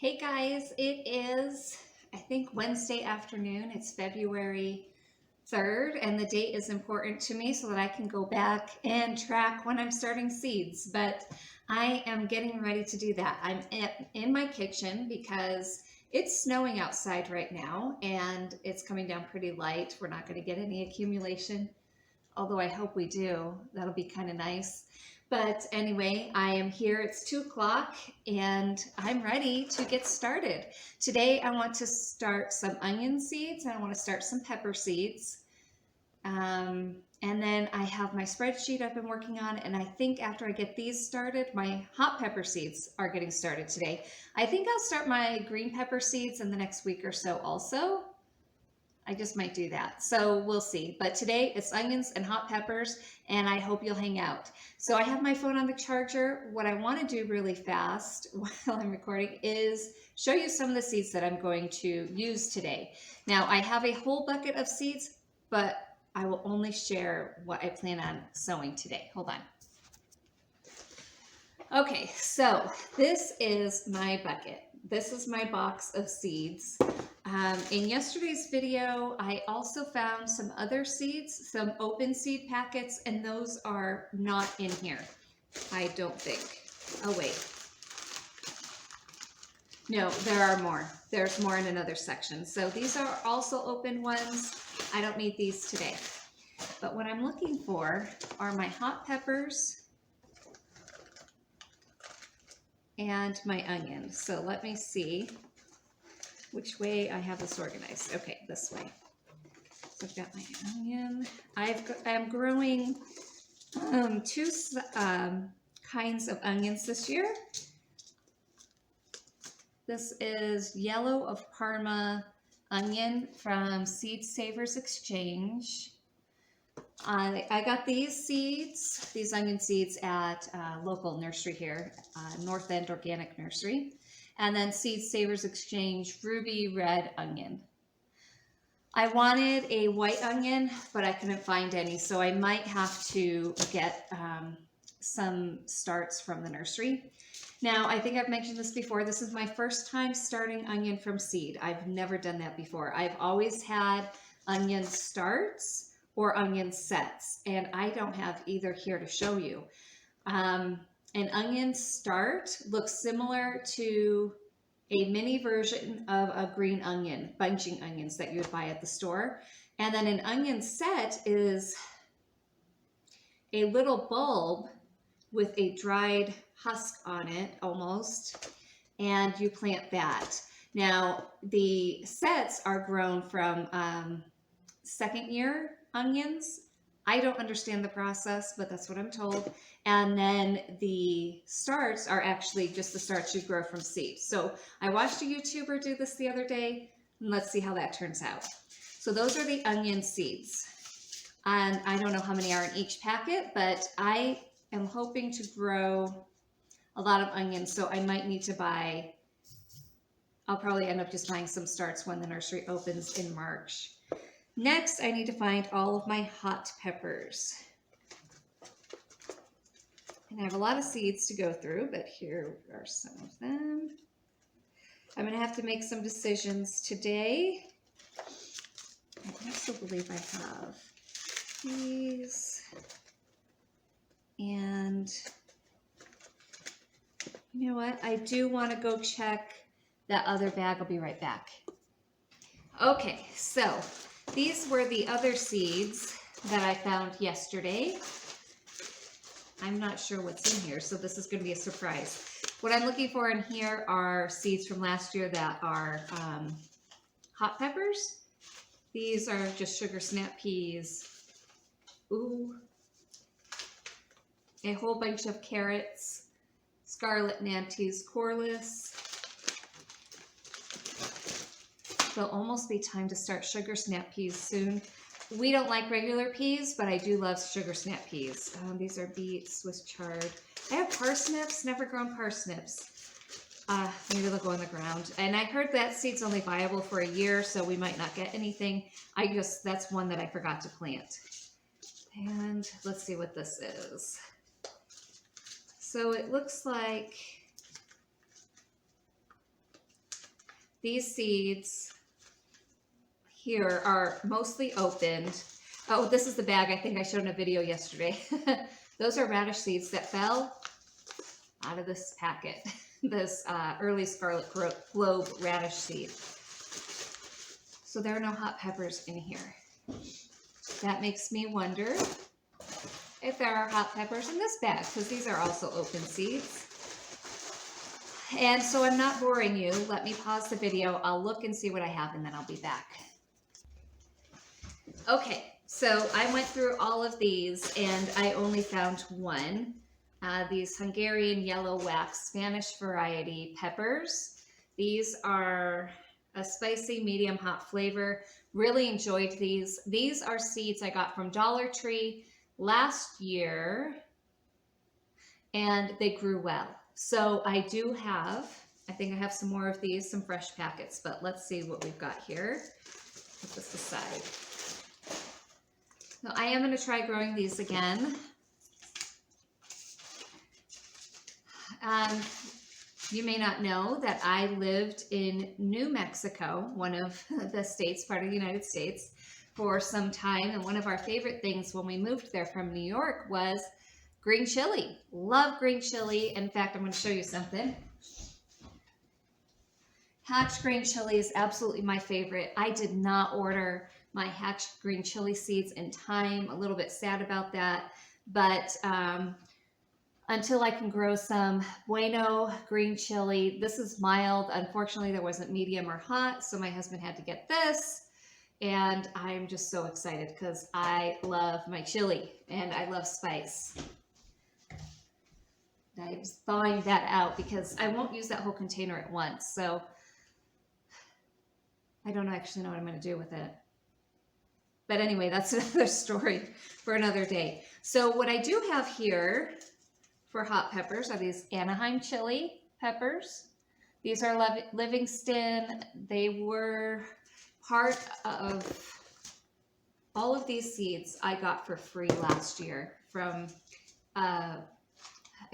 Hey guys, it is, I think, Wednesday afternoon. It's February 3rd, and the date is important to me so that I can go back and track when I'm starting seeds. But I am getting ready to do that. I'm in my kitchen because it's snowing outside right now and it's coming down pretty light. We're not going to get any accumulation, although I hope we do. That'll be kind of nice. But anyway, I am here. It's 2 o'clock and I'm ready to get started. Today I want to start some onion seeds and I want to start some pepper seeds. And then I have my spreadsheet I've been working on, and I think after I get these started, my hot pepper seeds are getting started today. I think I'll start my green pepper seeds in the next week or so also. I just might do that. So we'll see. But today it's onions and hot peppers, and I hope you'll hang out. So I have my phone on the charger. What I want to do really fast while I'm recording is show you some of the seeds that I'm going to use today. Now I have a whole bucket of seeds, but I will only share what I plan on sowing today. Hold on. Okay, so this is my bucket. This is my box of seeds. In yesterday's video, I also found some other seeds, some open seed packets, and those are not in here, I don't think. Oh, wait. No, there are more. There's more in another section. So these are also open ones. I don't need these today. But what I'm looking for are my hot peppers and my onions. So let me see which way I have this organized. Okay, this way. So I've got my onion. I'm growing two kinds of onions this year. This is Yellow of Parma onion from Seed Savers Exchange. I got these seeds, these onion seeds at a local nursery here, North End Organic Nursery. And then Seed Savers Exchange Ruby Red Onion. I wanted a white onion, but I couldn't find any, so I might have to get some starts from the nursery. Now, I think I've mentioned this before. This is my first time starting onion from seed. I've never done that before. I've always had onion starts or onion sets, and I don't have either here to show you. An onion start looks similar to a mini version of a green onion, bunching onions that you would buy at the store. And then an onion set is a little bulb with a dried husk on it almost, and you plant that. Now, the sets are grown from second year onions. I don't understand the process, but that's what I'm told. And then the starts are actually just the starts you grow from seed. So I watched a YouTuber do this the other day, and let's see how that turns out. So those are the onion seeds. And I don't know how many are in each packet, but I am hoping to grow a lot of onions, so I might need to buy, I'll probably end up just buying some starts when the nursery opens in March. Next, I need to find all of my hot peppers. And I have a lot of seeds to go through, but here are some of them. I'm going to have to make some decisions today. I also believe I have these. And you know what? I do want to go check that other bag. I'll be right back. Okay, so these were the other seeds that I found yesterday. I'm not sure what's in here, so this is going to be a surprise. What I'm looking for in here are seeds from last year that are hot peppers. These are just sugar snap peas. Ooh. A whole bunch of carrots, scarlet nantes corliss. It'll almost be time to start sugar snap peas soon. We don't like regular peas, but I do love sugar snap peas. These are beets, Swiss chard. I have parsnips, never grown parsnips. Maybe they'll go on the ground. And I heard that seed's only viable for a year, so we might not get anything. That's one that I forgot to plant. And let's see what this is. So it looks like these seeds here are mostly opened. Oh, this is the bag I think I showed in a video yesterday. Those are radish seeds that fell out of this packet. This early scarlet globe radish seed. So there are no hot peppers in here. That makes me wonder if there are hot peppers in this bag, because these are also open seeds. And so I'm not boring you. Let me pause the video. I'll look and see what I have, and then I'll be back. Okay, so I went through all of these, and I only found one. These Hungarian yellow wax Spanish variety peppers. These are a spicy medium hot flavor. Really enjoyed these. These are seeds I got from Dollar Tree last year, and they grew well. So I do have, I think I have some more of these, some fresh packets, but let's see what we've got here. Put this aside. So I am going to try growing these again. You may not know that I lived in New Mexico, one of the states, part of the United States, for some time. And one of our favorite things when we moved there from New York was green chili. Love green chili. In fact, I'm going to show you something. Hatch green chili is absolutely my favorite. I did not order my Hatch green chili seeds in time. A little bit sad about that. But until I can grow some Bueno green chili. This is mild. Unfortunately, there wasn't medium or hot, so my husband had to get this. And I'm just so excited because I love my chili and I love spice. I'm thawing that out because I won't use that whole container at once. So I don't actually know what I'm going to do with it. But anyway, that's another story for another day. So what I do have here for hot peppers are these Anaheim chili peppers. These are Livingston. They were part of all of these seeds I got for free last year from, I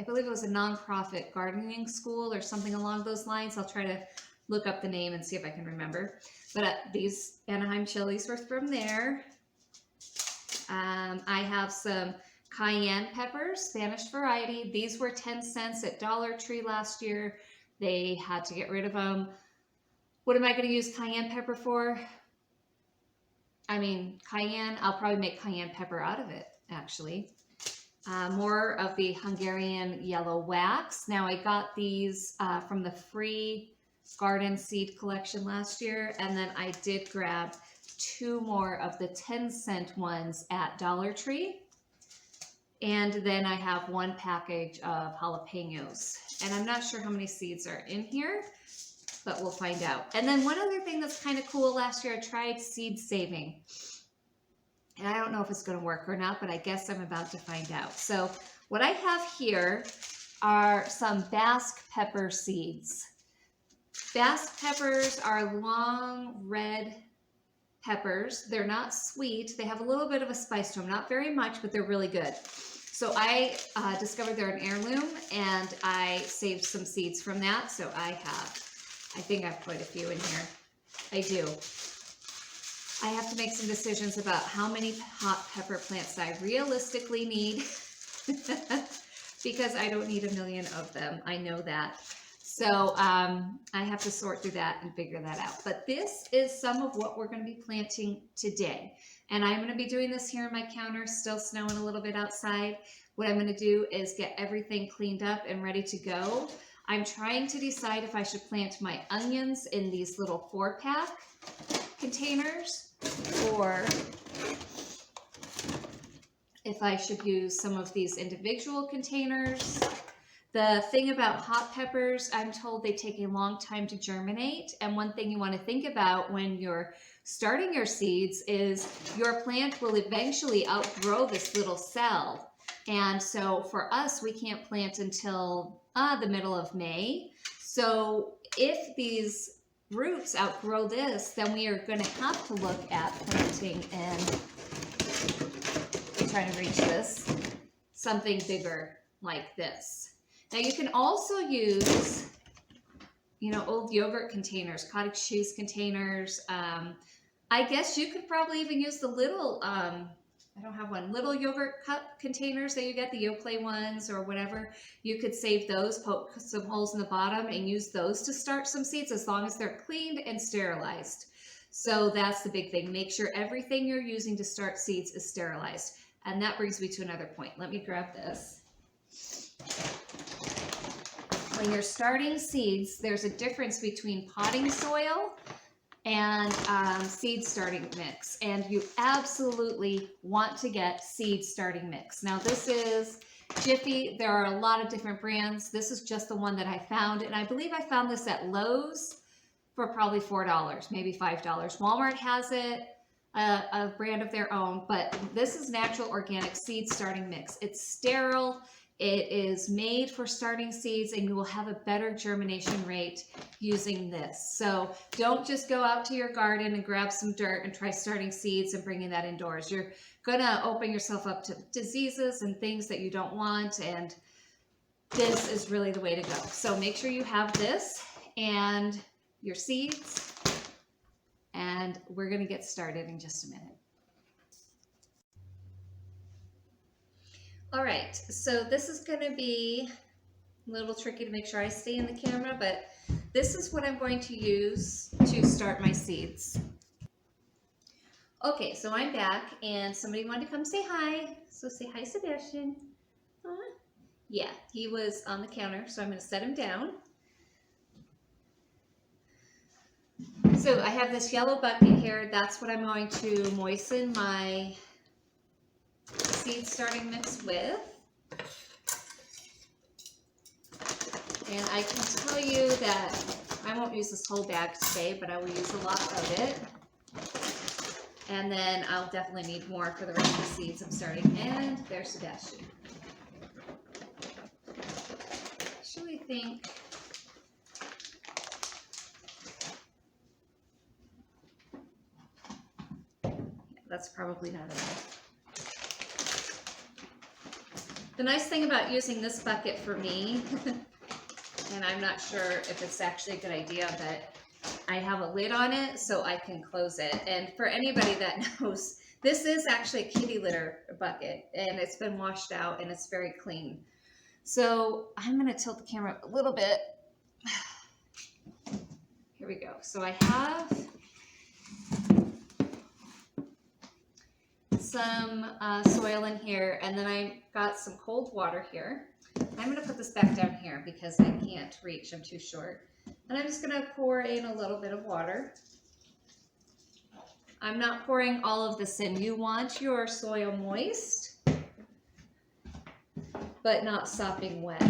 believe it was a nonprofit gardening school or something along those lines. I'll try to look up the name and see if I can remember. But these Anaheim chilies were from there. I have some cayenne peppers, Spanish variety. These were 10 cents at Dollar Tree last year. They had to get rid of them. What am I going to use cayenne pepper for? I mean, cayenne, I'll probably make cayenne pepper out of it, actually. More of the Hungarian yellow wax. Now, I got these from the free garden seed collection last year, and then I did grab 2 more of the 10-cent ones at Dollar Tree. And then I have 1 package of jalapenos. And I'm not sure how many seeds are in here, but we'll find out. And then one other thing that's kind of cool, last year I tried seed saving. And I don't know if it's going to work or not, but I guess I'm about to find out. So what I have here are some Basque pepper seeds. Basque peppers are long red peppers. They're not sweet. They have a little bit of a spice to them, not very much, but they're really good. So I discovered they're an heirloom, and I saved some seeds from that. So I think I have quite a few in here. I do. I have to make some decisions about how many hot pepper plants I realistically need because I don't need 1 million of them. I know that. So I have to sort through that and figure that out. But this is some of what we're going to be planting today. And I'm going to be doing this here on my counter, still snowing a little bit outside. What I'm going to do is get everything cleaned up and ready to go. I'm trying to decide if I should plant my onions in these little 4-pack containers, or if I should use some of these individual containers. The thing about hot peppers, I'm told they take a long time to germinate. And one thing you want to think about when you're starting your seeds is your plant will eventually outgrow this little cell. And so for us, we can't plant until the middle of May. So if these roots outgrow this, then we are going to have to look at planting in, I'm trying to reach this, something bigger like this. Now you can also use you know, old yogurt containers, cottage cheese containers. I guess you could probably even use the little, I don't have one, little yogurt cup containers that you get, the Yoplait ones or whatever. You could save those, poke some holes in the bottom and use those to start some seeds as long as they're cleaned and sterilized. So that's the big thing. Make sure everything you're using to start seeds is sterilized. And that brings me to another point. Let me grab this. When you're starting seeds, there's a difference between potting soil and seed starting mix, and you absolutely want to get seed starting mix. Now this is Jiffy. There are a lot of different brands. This is just the one that I found, and I believe I found this at Lowe's for probably $4, maybe $5. Walmart has it, a brand of their own, but this is natural organic seed starting mix. It's sterile. It is made for starting seeds, and you will have a better germination rate using this. So don't just go out to your garden and grab some dirt and try starting seeds and bringing that indoors. You're going to open yourself up to diseases and things that you don't want, and this is really the way to go. So make sure you have this and your seeds, and we're going to get started in just a minute. All right, so this is going to be a little tricky to make sure I stay in the camera, but this is what I'm going to use to start my seeds. Okay, so I'm back, and somebody wanted to come say hi. So say hi, Sebastian. Yeah, he was on the counter, so I'm going to set him down. So I have this yellow bucket here. That's what I'm going to moisten my seed starting mix with. And I can tell you that I won't use this whole bag today, but I will use a lot of it. And then I'll definitely need more for the rest of the seeds I'm starting. And there's Sebastian. I actually think that's probably not enough. The nice thing about using this bucket for me, and I'm not sure if it's actually a good idea, but I have a lid on it so I can close it. And for anybody that knows, this is actually a kitty litter bucket, and it's been washed out and it's very clean. So I'm going to tilt the camera a little bit. Here we go. So I have some soil in here, and then I got some cold water here. I'm going to put this back down here because I can't reach, I'm too short. And I'm just going to pour in a little bit of water. I'm not pouring all of this in. You want your soil moist, but not sopping wet.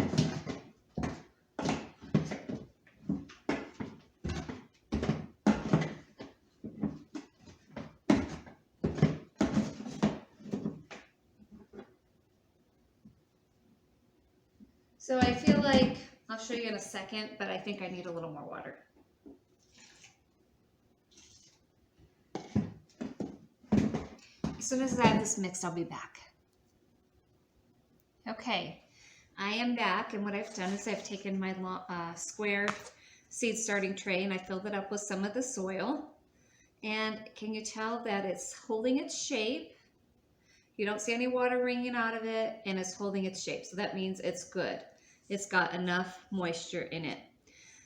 So I feel like, I'll show you in a second, but I think I need a little more water. As soon as I have this mixed, I'll be back. Okay, I am back, and what I've done is I've taken my square seed starting tray and I filled it up with some of the soil. And can you tell that it's holding its shape? You don't see any water wringing out of it, and it's holding its shape. So that means it's good. It's got enough moisture in it.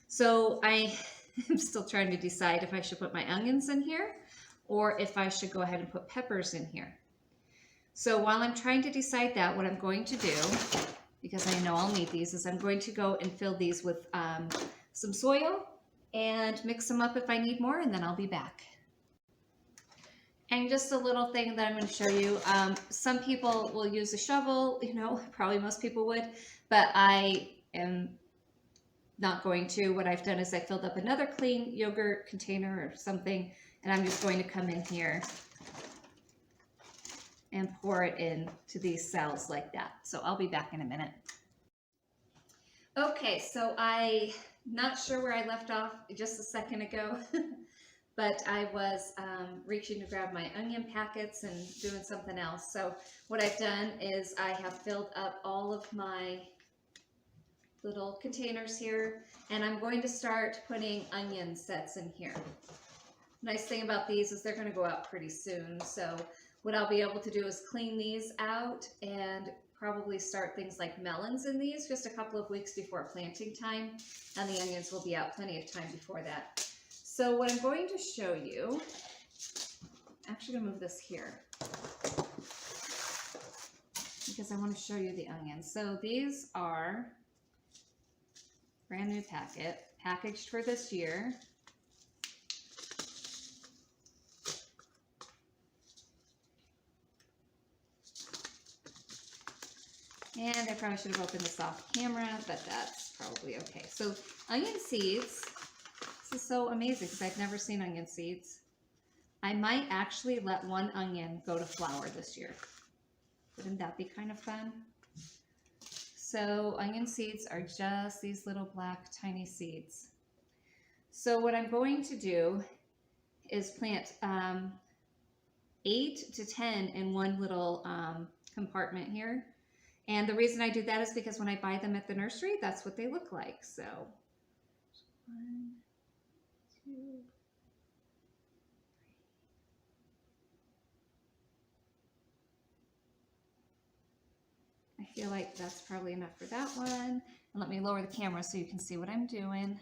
So I am still trying to decide if I should put my onions in here or if I should go ahead and put peppers in here. So while I'm trying to decide that, what I'm going to do, because I know I'll need these, is I'm going to go and fill these with some soil and mix them up if I need more, and then I'll be back. And just a little thing that I'm going to show you. Some people will use a shovel, you know, probably most people would, but I am not going to. What I've done is I filled up another clean yogurt container or something, and I'm just going to come in here and pour it into these cells like that. So I'll be back in a minute. Okay, so I'm not sure where I left off just a second ago. But I was reaching to grab my onion packets and doing something else. So what I've done is I have filled up all of my little containers here, and I'm going to start putting onion sets in here. Nice thing about these is they're going to go out pretty soon, so what I'll be able to do is clean these out and probably start things like melons in these just a couple of weeks before planting time, and the onions will be out plenty of time before that. So what I'm going to show you, I'm actually going to move this here because I want to show you the onions. So these are brand new packet, packaged for this year. And I probably should have opened this off camera, but that's probably okay. So onion seeds, this is so amazing because I've never seen onion seeds. I might actually let one onion go to flower this year. Wouldn't that be kind of fun? So onion seeds are just these little black tiny seeds. So what I'm going to do is plant 8 to 10 in one little compartment here. And the reason I do that is because when I buy them at the nursery, that's what they look like. So 1, 2, 3. I feel like that's probably enough for that one. And let me lower the camera so you can see what I'm doing.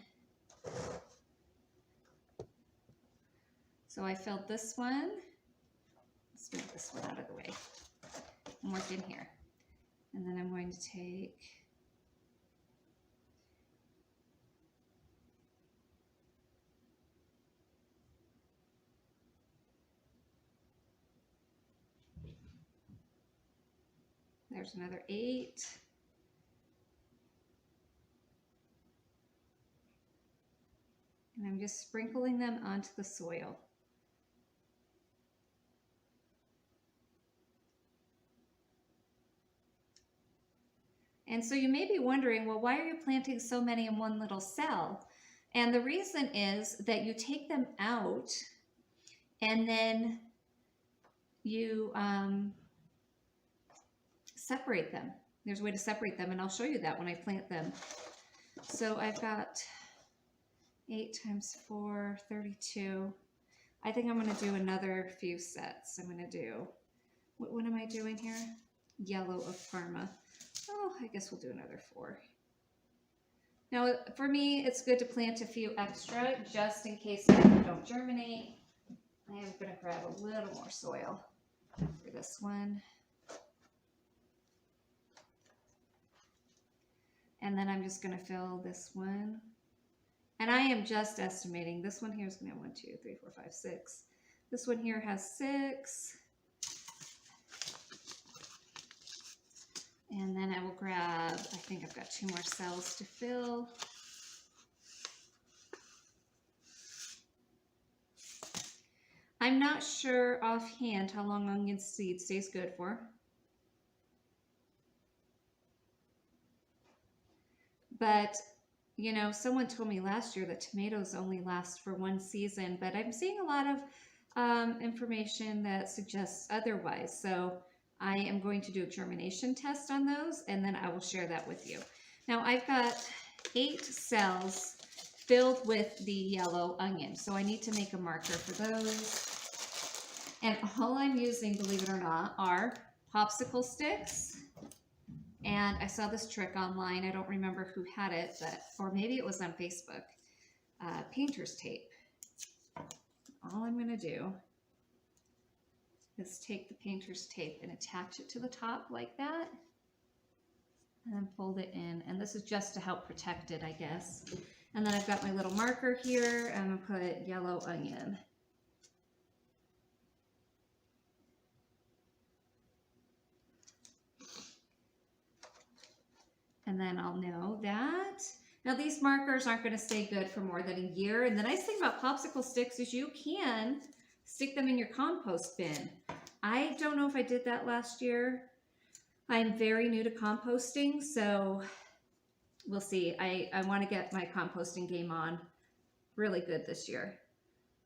So I filled this one. Let's move this one out of the way and work in here. And then I'm going to take there's another 8. And I'm just sprinkling them onto the soil. And so you may be wondering, well, why are you planting so many in one little cell? And the reason is that you take them out and then you separate them. There's a way to separate them, and I'll show you that when I plant them. So I've got 8 times 4, 32. I think I'm going to do another few sets. I'm going to do, what am I doing here? Yellow of Parma. Oh, I guess we'll do another 4. Now, for me, it's good to plant a few extra just in case they don't germinate. I am going to grab a little more soil for this one. And then I'm just going to fill this one. And I am just estimating. This one here is going to have 1, 2, 3, 4, 5, 6. This one here has 6. And then I will grab, I think I've got 2 more cells to fill. I'm not sure offhand how long onion seed stays good for. But, you know, someone told me last year that tomatoes only last for 1 season, but I'm seeing a lot of information that suggests otherwise. So I am going to do a germination test on those, and then I will share that with you. Now I've got 8 cells filled with the yellow onion, so I need to make a marker for those. And all I'm using, believe it or not, are popsicle sticks. And I saw this trick online. I don't remember who had it, but, or maybe it was on Facebook. Painter's tape. All I'm going to do is take the painter's tape and attach it to the top like that. And then fold it in. And this is just to help protect it, I guess. And then I've got my little marker here. I'm going to put yellow onion. And then I'll know that. Now these markers aren't going to stay good for more than a year. And the nice thing about popsicle sticks is you can stick them in your compost bin. I don't know if I did that last year. I'm very new to composting, so we'll see. I want to get my composting game on really good this year.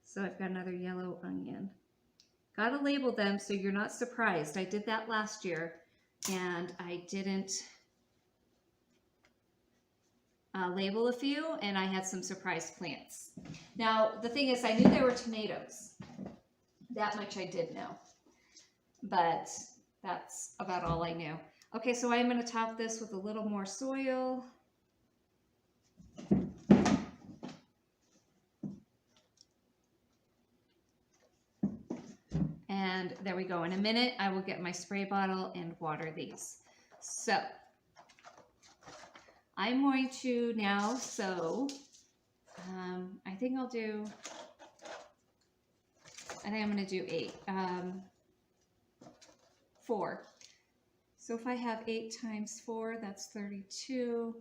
So I've got another yellow onion. Got to label them so you're not surprised. I did that last year and I didn't label a few, and I had some surprise plants. Now, the thing is, I knew there were tomatoes. That much I did know. But that's about all I knew. Okay, so I'm going to top this with a little more soil. And there we go. In a minute, I will get my spray bottle and water these. So I'm going to now sow. I think I'm going to do 8. 4. So if I have 8 times 4, that's 32.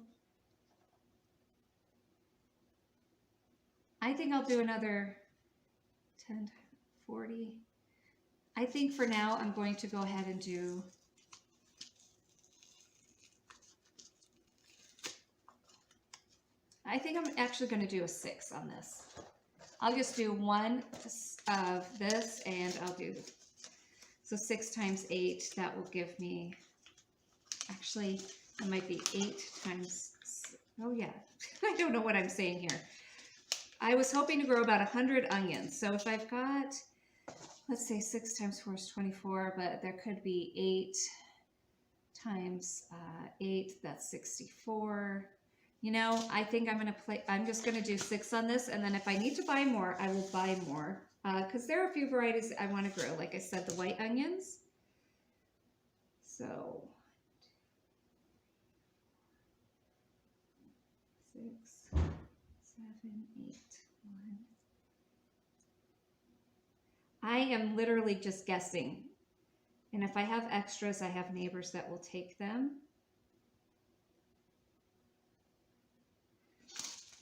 I think I'll do another 10, 40. I think for now I'm going to go ahead and do I think I'm actually going to do a 6 on this. I'll just do 1 of this, and I'll do, so 6 times 8, that will give me, actually, it might be 8 times, oh yeah, I don't know what I'm saying here. I was hoping to grow about 100 onions. So if I've got, let's say 6 times 4 is 24, but there could be 8 times 8, that's 64. You know, I think I'm just going to do 6 on this, and then if I need to buy more, I will buy more, because there are a few varieties I want to grow. Like I said, the white onions. So 6, 7, 8, 1. I am literally just guessing, and if I have extras, I have neighbors that will take them.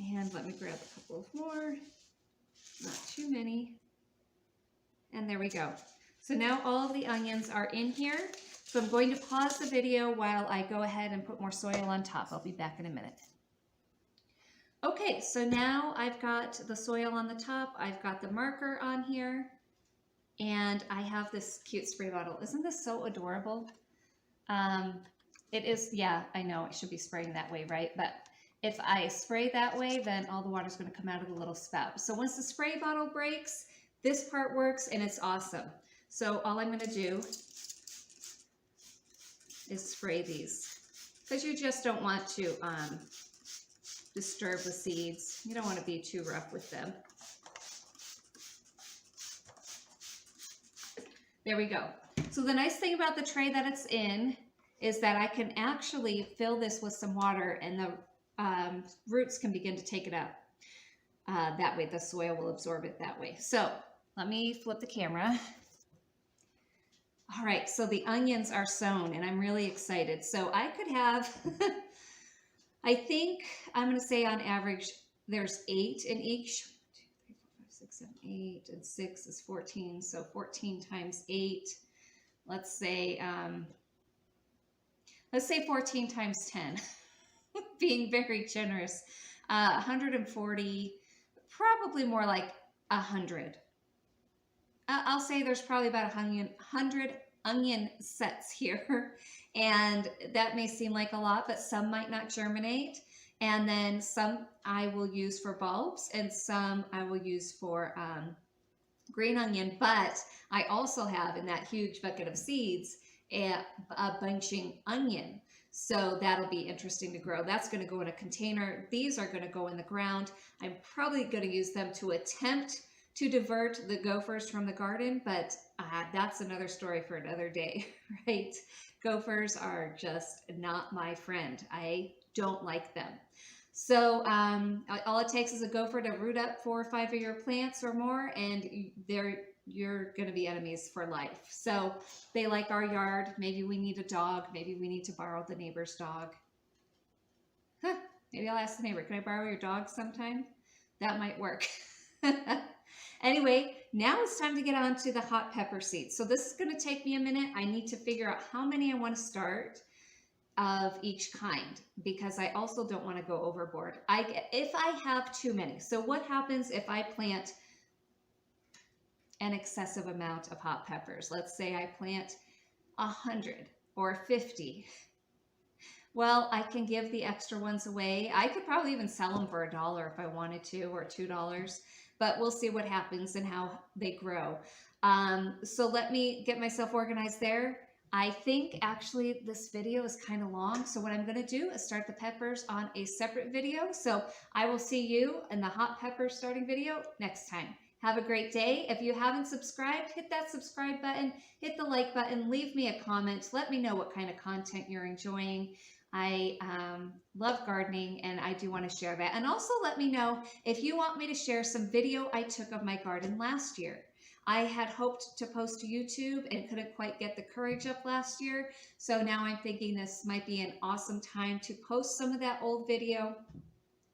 And let me grab a couple of more, not too many. And there we go. So now all of the onions are in here. So I'm going to pause the video while I go ahead and put more soil on top. I'll be back in a minute. Okay, so now I've got the soil on the top. I've got the marker on here. And I have this cute spray bottle. Isn't this so adorable? It is, yeah, I know it should be spraying that way, right? But if I spray that way, then all the water is going to come out of the little spout. So once the spray bottle breaks, this part works and it's awesome. So all I'm going to do is spray these, because you just don't want to disturb the seeds. You don't want to be too rough with them. There we go. So the nice thing about the tray that it's in is that I can actually fill this with some water, and the roots can begin to take it up. That way the soil will absorb it that way. So let me flip the camera. All right, so the onions are sown and I'm really excited. So I could have, I think I'm gonna say on average, there's 8 in each. 1, 2, 3, 4, 5, 6, 7, 8, and 6 is 14. So 14 times 8, let's say 14 times 10. Being very generous, 140, probably more like 100. I'll say there's probably about 100 onion sets here, and that may seem like a lot, but some might not germinate, and then some I will use for bulbs, and some I will use for green onion, but I also have in that huge bucket of seeds a bunching onion. So that'll be interesting to grow. That's going to go in a container. These are going to go in the ground. I'm probably going to use them to attempt to divert the gophers from the garden, but that's another story for another day, right? Gophers are just not my friend. I don't like them. So all it takes is a gopher to root up 4 or 5 of your plants or more, and you're going to be enemies for life. So they like our yard. Maybe we need a dog. Maybe we need to borrow the neighbor's dog. Huh, maybe I'll ask the neighbor, can I borrow your dog sometime? That might work. Anyway, now it's time to get on to the hot pepper seeds. So this is going to take me a minute. I need to figure out how many I want to start of each kind, because I also don't want to go overboard. If I have too many. So what happens if I plant an excessive amount of hot peppers? Let's say I plant 100 or 50. Well, I can give the extra ones away. I could probably even sell them for $1 if I wanted to, or $2, but we'll see what happens and how they grow. So let me get myself organized there. I think actually this video is kind of long, so what I'm going to do is start the peppers on a separate video. So I will see you in the hot pepper starting video next time. Have a great day. If you haven't subscribed, hit that subscribe button, hit the like button, leave me a comment. Let me know what kind of content you're enjoying. I love gardening and I do want to share that. And also let me know if you want me to share some video I took of my garden last year. I had hoped to post to YouTube and couldn't quite get the courage up last year. So now I'm thinking this might be an awesome time to post some of that old video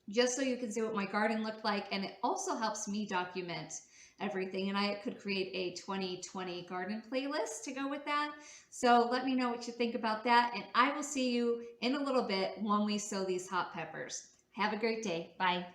just so you can see what my garden looked like. And it also helps me document everything. And I could create a 2020 garden playlist to go with that. So let me know what you think about that. And I will see you in a little bit when we sow these hot peppers. Have a great day. Bye.